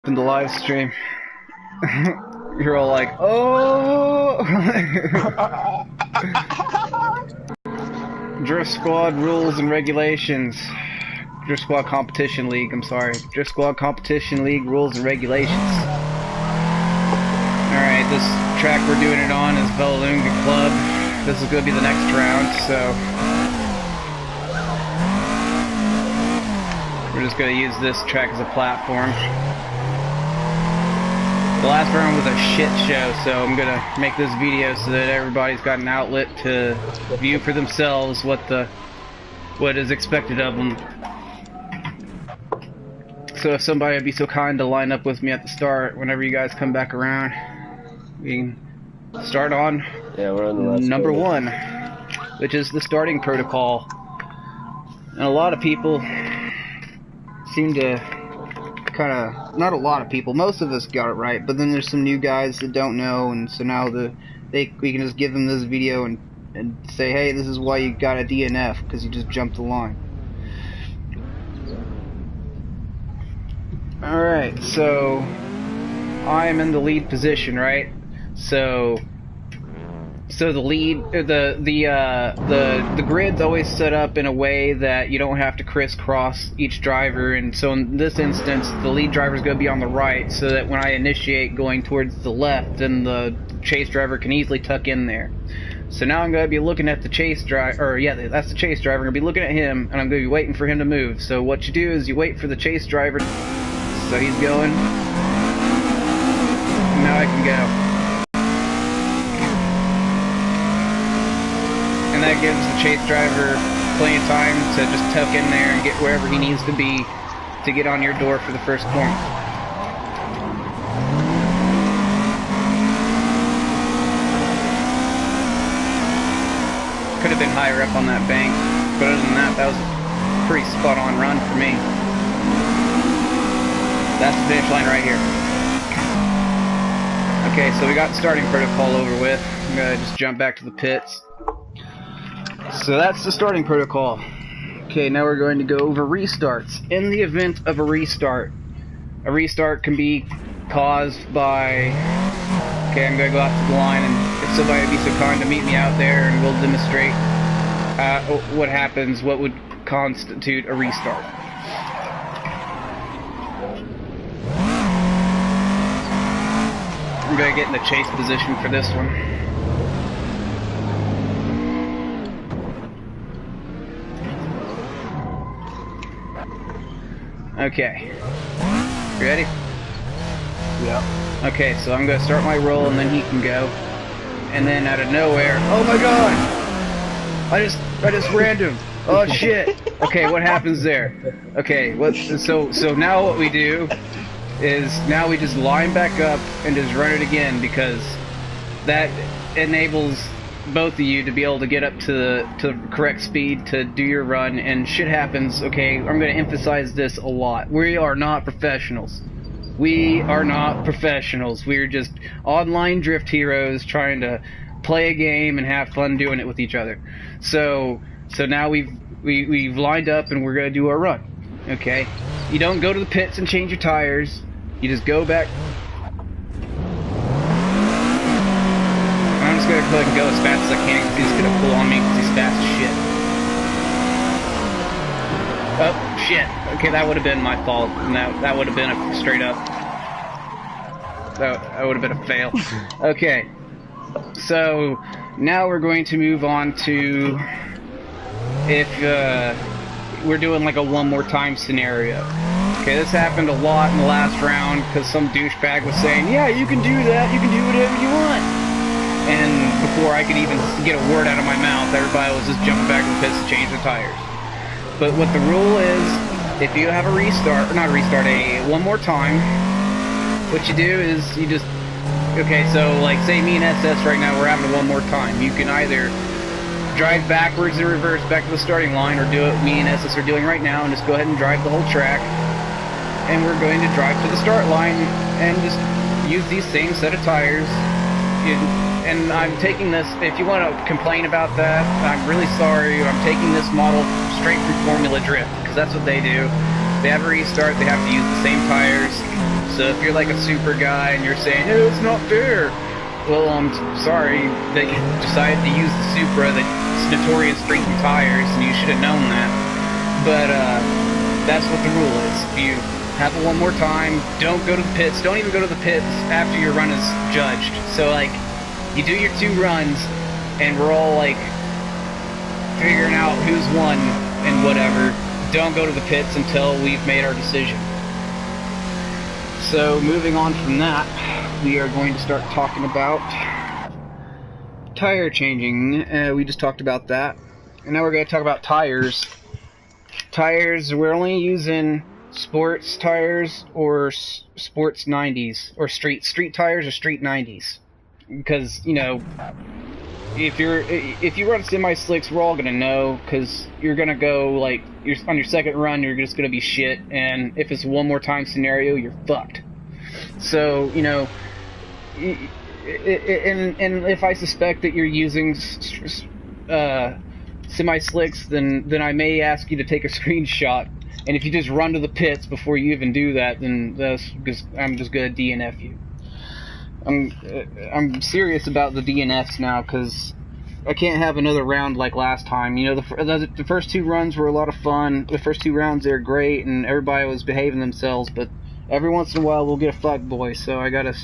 in the live stream. You're all like, oh! DriftSquad rules and regulations. DriftSquad Competition League, I'm sorry. DriftSquad Competition League rules and regulations. Alright, this track we're doing it on is Belunga Club. This is going to be the next round, so we're just going to use this track as a platform. The last round was a shit show, so I'm going to make this video so that everybody's got an outlet to view for themselves what is expected of them. So if somebody would be so kind to line up with me at the start, whenever you guys come back around, we can start on we're on the last number one, which is the starting protocol. And a lot of people seem to not a lot of people, most of us got it right, but then there's some new guys that don't know, and so now we can just give them this video and say, hey, this is why you got a DNF, because you just jumped the line. Alright, so I'm in the lead position, right? So the lead, the grid's always set up in a way that you don't have to crisscross each driver, and so in this instance, the lead driver's going to be on the right, so that when I initiate going towards the left, then the chase driver can easily tuck in there. So now I'm going to be looking at the chase driver, or yeah, that's the chase driver. I'm going to be looking at him, and I'm going to be waiting for him to move. So what you do is you wait for the chase driver. So he's going. Now I can go. And that gives the chase driver plenty of time to just tuck in there and get wherever he needs to be to get on your door for the first point. Could have been higher up on that bank, but other than that, that was a pretty spot on run for me. That's the finish line right here. Okay, so we got the starting protocol over with. I'm gonna just jump back to the pits. So that's the starting protocol. Okay, now we're going to go over restarts. In the event of a restart can be caused by... Okay, I'm going to go out to the line, and if somebody would be so kind to meet me out there, and we'll demonstrate what happens, what would constitute a restart. I'm going to get in the chase position for this one. Okay. You ready? Yeah. Okay, so I'm gonna start my roll and then he can go. And then out of nowhere, oh my god! I just rammed him. Oh shit. Okay, what happens there? Okay, so now what we do is now we just line back up and just run it again, because that enables both of you to be able to get up to the correct speed to do your run, and shit happens. Okay, I'm going to emphasize this a lot. We are not professionals. We are not professionals. We're just online drift heroes trying to play a game and have fun doing it with each other. So now we've lined up and we're going to do our run. Okay? You don't go to the pits and change your tires. You just go back. I'm just gonna go ahead and go as fast as I can, because he's gonna pull on me because he's fast as shit. Oh, shit. Okay, that would have been my fault. And that would have been a straight up... That would have been a fail. Okay. So, now we're going to move on to... if we're doing like a one more time scenario. Okay, this happened a lot in the last round, because some douchebag was saying, yeah, you can do that, you can do whatever you want. And before I could even get a word out of my mouth, everybody was just jumping back in the pits to change the tires. But what the rule is, if you have a restart, or not a restart, one more time, what you do is you just... Okay, so like say me and SS right now, we're having a one more time. You can either drive backwards and reverse back to the starting line, or do what me and SS are doing right now and just go ahead and drive the whole track. And we're going to drive to the start line and just use these same set of tires. And I'm taking this, if you want to complain about that, I'm really sorry. I'm taking this model straight from Formula Drift, because that's what they do. They have a restart, they have to use the same tires. So if you're like a super guy and you're saying, "Oh, it's not fair," well, I'm sorry that you decided to use the Supra that's notorious for eating tires, and you should have known that. But that's what the rule is. If you have it one more time, don't go to the pits. Don't even go to the pits after your run is judged. So like, you do your 2 runs, and we're all like figuring out who's won and whatever. Don't go to the pits until we've made our decision. So moving on from that, we are going to start talking about tire changing. We just talked about that, and now we're going to talk about tires. Tires, we're only using sports tires or sports 90s, or street tires or street 90s, because, you know, if you run semi slicks, we're all gonna know, because you're gonna go like on your second run, you're just gonna be shit, and if it's one more time scenario, you're fucked. So, you know, and if I suspect that you're using semi slicks, then I may ask you to take a screenshot. And if you just run to the pits before you even do that, then I'm just gonna DNF you. I'm serious about the DNFs now, because I can't have another round like last time. You know, the first 2 runs were a lot of fun. The first 2 rounds, they were great, and everybody was behaving themselves. But every once in a while, we'll get a fuck boy. So I gotta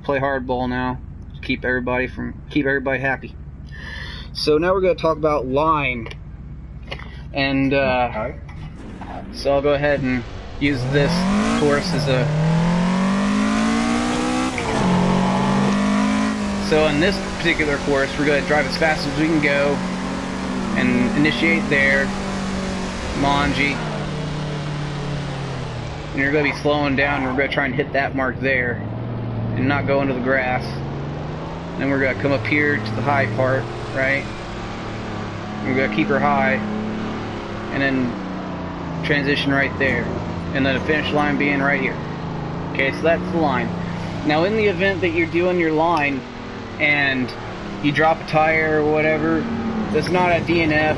play hardball now to keep everybody happy. So now we're gonna talk about line, and so I'll go ahead and use this course as a. So in this particular course, we're going to drive as fast as we can go and initiate there, Manji. And you're going to be slowing down, and we're going to try and hit that mark there and not go into the grass. Then we're going to come up here to the high part, right? We're going to keep her high and then transition right there. And then the finish line being right here. Okay, so that's the line. Now in the event that you're doing your line and you drop a tire or whatever, that's not a DNF.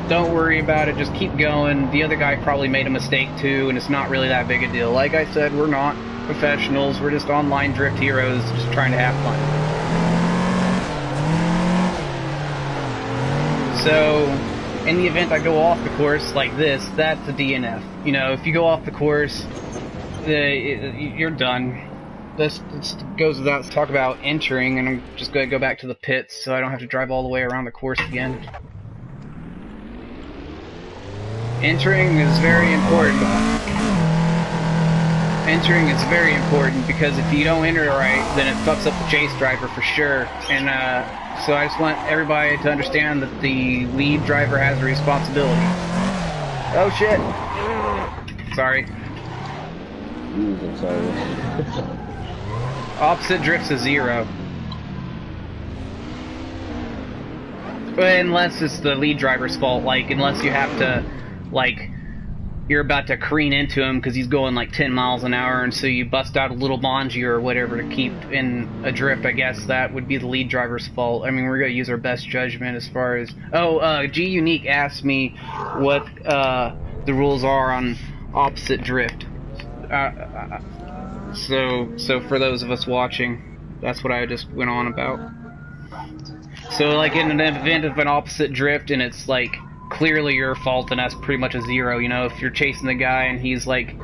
Don't worry about it, just keep going. The other guy probably made a mistake too, and it's not really that big a deal. Like I said, we're not professionals, we're just online drift heroes just trying to have fun. So in the event I go off the course like this, that's a DNF. You know, if you go off the course, you're done. This goes without talk about entering, and I'm just going to go back to the pits so I don't have to drive all the way around the course again. Entering is very important. Entering is very important, because if you don't enter right, then it fucks up the chase driver for sure. And so I just want everybody to understand that the lead driver has a responsibility. Oh shit! Sorry. I'm sorry. Opposite drift's a 0. Unless it's the lead driver's fault, like, unless you have to, like, you're about to careen into him because he's going like 10 miles an hour, and so you bust out a little bungee or whatever to keep in a drift. I guess that would be the lead driver's fault. I mean, we're going to use our best judgment as far as... Oh, G Unique asked me what the rules are on opposite drift. So for those of us watching, that's what I just went on about. So like in an event of an opposite drift and it's like clearly your fault, and that's pretty much a 0. You know, if you're chasing the guy and he's like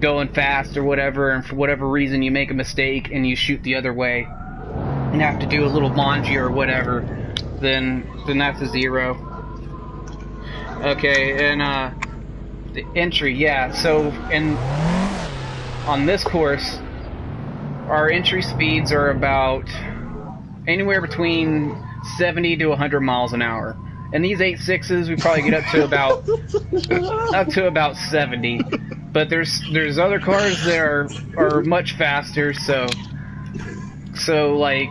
going fast or whatever, and for whatever reason you make a mistake and you shoot the other way and have to do a little bungee or whatever, then that's a 0. Okay, and the entry, yeah. So on this course, our entry speeds are about anywhere between 70 to 100 miles an hour. And these 8.6s, we probably get up to about 70. But there's other cars that are much faster. So like,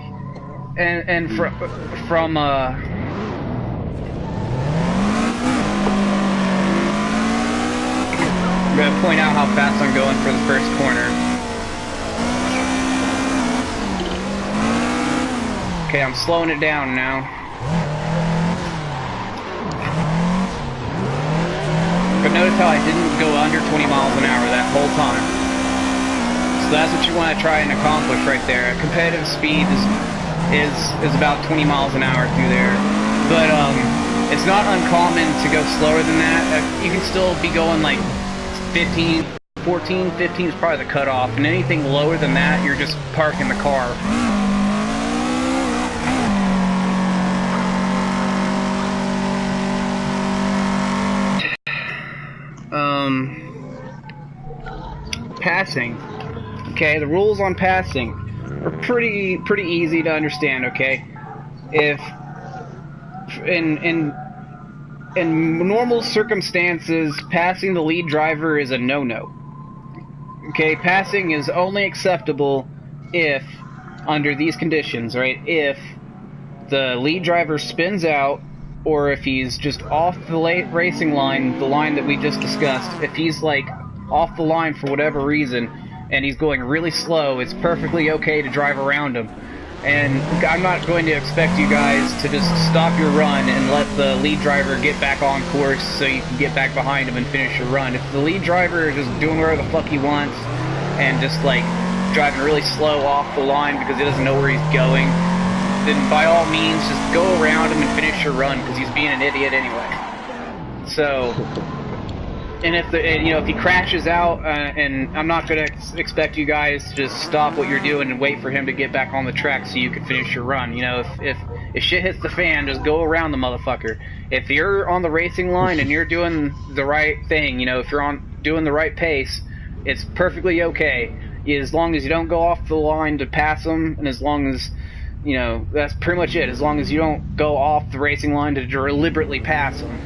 and from I'm gonna point out how fast I'm going for the first corner. Okay, I'm slowing it down now. But notice how I didn't go under 20 miles an hour that whole time. So that's what you want to try and accomplish right there. Competitive speed is about 20 miles an hour through there. But it's not uncommon to go slower than that. You can still be going like 15, 14, 15 is probably the cutoff. And anything lower than that, you're just parking the car. Passing. Okay, the rules on passing are pretty easy to understand. Okay, if in normal circumstances, passing the lead driver is a no-no. Okay, passing is only acceptable if under these conditions, right? If the lead driver spins out, or if he's just off the racing line, the line that we just discussed. If he's like off the line for whatever reason, and he's going really slow, it's perfectly okay to drive around him. And I'm not going to expect you guys to just stop your run and let the lead driver get back on course so you can get back behind him and finish your run. If the lead driver is just doing whatever the fuck he wants and just like driving really slow off the line because he doesn't know where he's going, then by all means just go around him and finish your run because he's being an idiot anyway. So, and if he crashes out, and I'm not going to expect you guys to just stop what you're doing and wait for him to get back on the track so you can finish your run. You know, if shit hits the fan, just go around the motherfucker. If you're on the racing line and you're doing the right thing, you know, if you're doing the right pace, it's perfectly okay. As long as you don't go off the line to pass them, and as long as, you know, that's pretty much it. As long as you don't go off the racing line to deliberately pass them,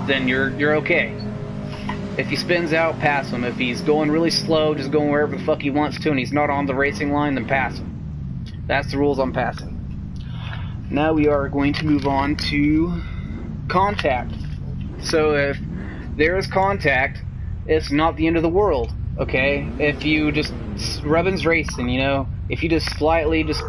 then you're okay. If he spins out, pass him. If he's going really slow, just going wherever the fuck he wants to, and he's not on the racing line, then pass him. That's the rules on passing. Now we are going to move on to contact. So if there is contact, it's not the end of the world, okay? If you just, Rubbin's racing, you know, if you just slightly just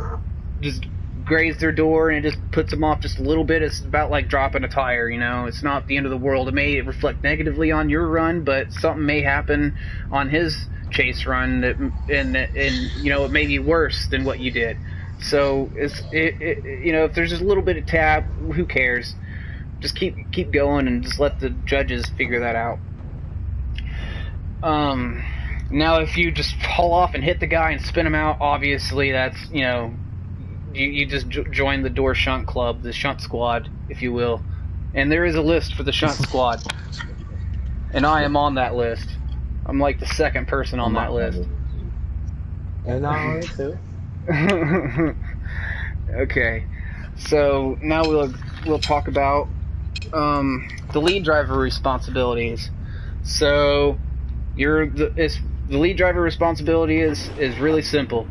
graze their door and it just puts them off just a little bit, it's about like dropping a tire, you know. It's not the end of the world. It may reflect negatively on your run, but something may happen on his chase run that, and you know, it may be worse than what you did. So you know, if there's just a little bit of tap, who cares? Just keep going and just let the judges figure that out. Now if you just haul off and hit the guy and spin him out, obviously that's, you know, you just join the door shunt club, the shunt squad, if you will. And there is a list for the shunt squad. And I am on that list. I'm like the second person on that list. And I'm on it too. Okay. So now we'll talk about the lead driver responsibilities. So the lead driver responsibility is really simple.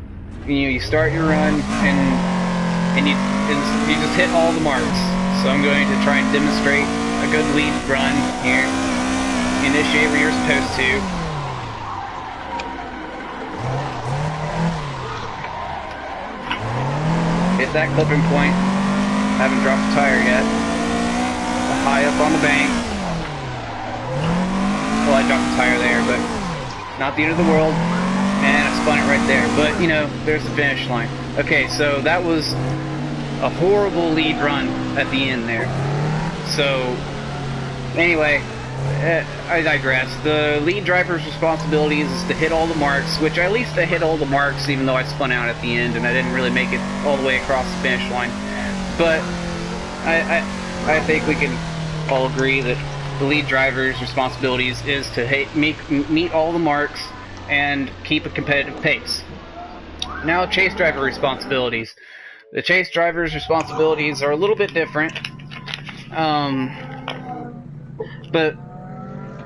You know, you start your run and you just hit all the marks. So I'm going to try and demonstrate a good lead run here. Initiate where you're supposed to. Hit that clipping point. Haven't dropped the tire yet. High up on the bank. Well, I dropped the tire there, but not the end of the world. And I spun it right there. But, you know, there's the finish line. Okay, so that was a horrible lead run at the end there. So, anyway, I digress. The lead driver's responsibility is to hit all the marks, which at least I hit all the marks even though I spun out at the end and I didn't really make it all the way across the finish line. But I think we can all agree that the lead driver's responsibilities is to meet all the marks and keep a competitive pace. Now, chase driver responsibilities. The chase driver's responsibilities are a little bit different, but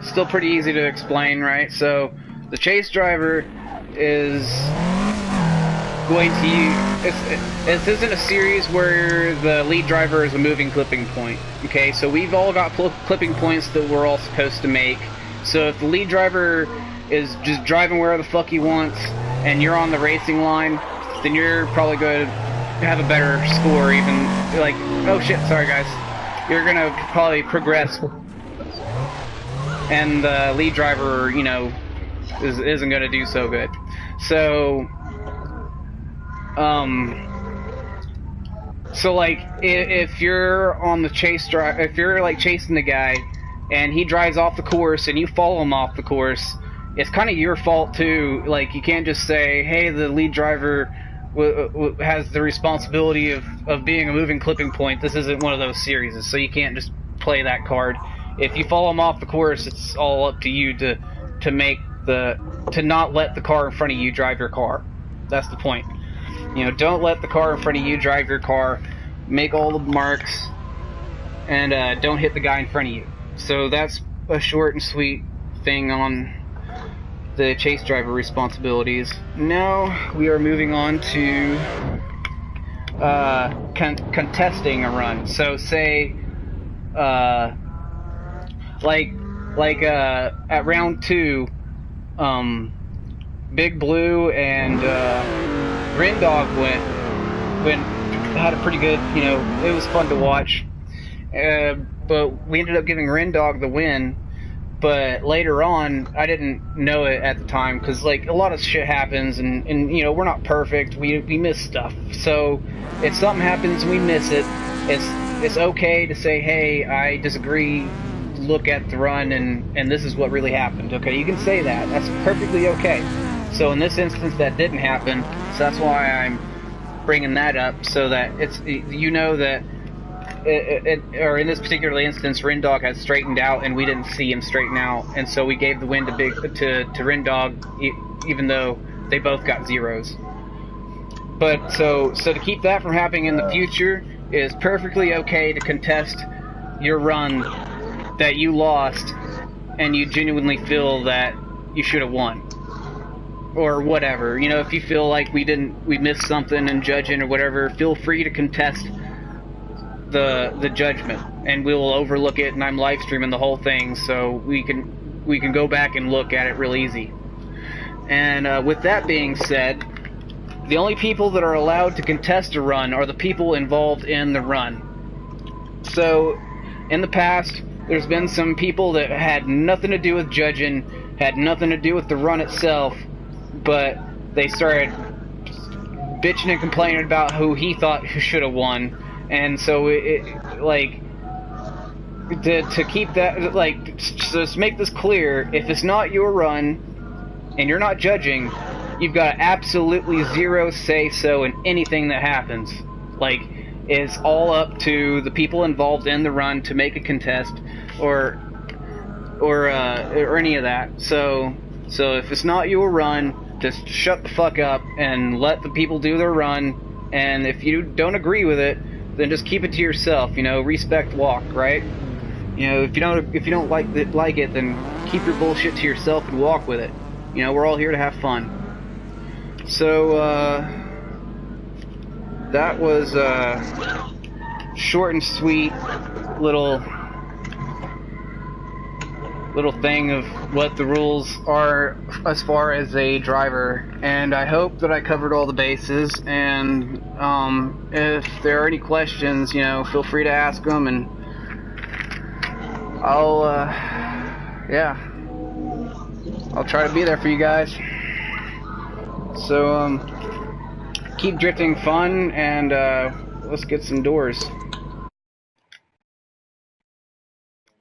still pretty easy to explain, right? So, the chase driver is going to use... This isn't a series where the lead driver is a moving clipping point, okay? So we've all got clipping points that we're all supposed to make. So if the lead driver is just driving wherever the fuck he wants, and you're on the racing line, then you're probably going to have a better score, even, like, oh shit, sorry guys. You're going to probably progress, and the lead driver, you know, isn't going to do so good. So, so like if you're on the chase drive, if you're like chasing the guy, and he drives off the course, and you follow him off the course, it's kind of your fault too. Like, you can't just say, "Hey, the lead driver has the responsibility of being a moving clipping point." This isn't one of those series, so you can't just play that card. If you follow him off the course, it's all up to you to not let the car in front of you drive your car. That's the point. You know, don't let the car in front of you drive your car. Make all the marks, and don't hit the guy in front of you. So that's a short and sweet thing on the chase driver responsibilities. Now we are moving on to contesting a run. So say, at round 2, Big Blue and Grin Dog had a pretty good, you know, it was fun to watch. But we ended up giving Ren Dog the win. But later on, I didn't know it at the time, because like a lot of shit happens, and you know, we're not perfect. We miss stuff. So if something happens and we miss it, it's okay to say, hey, I disagree. Look at the run, and this is what really happened. Okay, you can say that. That's perfectly okay. So in this instance, that didn't happen. So that's why I'm bringing that up, so that it's, you know, that. Or in this particular instance, Rendog had straightened out, and we didn't see him straighten out, and so we gave the win to Rendog, even though they both got zeros. But so to keep that from happening in the future, is perfectly okay to contest your run that you lost, and you genuinely feel that you should have won, or whatever. You know, if you feel like we missed something in judging or whatever, feel free to contest the judgment, and we'll overlook it, and I'm live streaming the whole thing, so we can go back and look at it real easy. And with that being said, the only people that are allowed to contest a run are the people involved in the run. So in the past, there's been some people that had nothing to do with judging, had nothing to do with the run itself, but they started bitching and complaining about who he thought should have won. And so like, to keep that, like, so let's make this clear: if it's not your run and you're not judging, you've got absolutely zero say-so in anything that happens. Like, it's all up to the people involved in the run to make a contest, or any of that. So if it's not your run, just shut the fuck up and let the people do their run. And if you don't agree with it, then just keep it to yourself. You know, respect walk, right? You know, if you don't like it, then keep your bullshit to yourself and walk with it. You know, we're all here to have fun. So that was short and sweet little thing of what the rules are as far as a driver, and I hope that I covered all the bases. And if there are any questions, you know, feel free to ask them, and I'll try to be there for you guys. So keep drifting fun, and let's get some doors.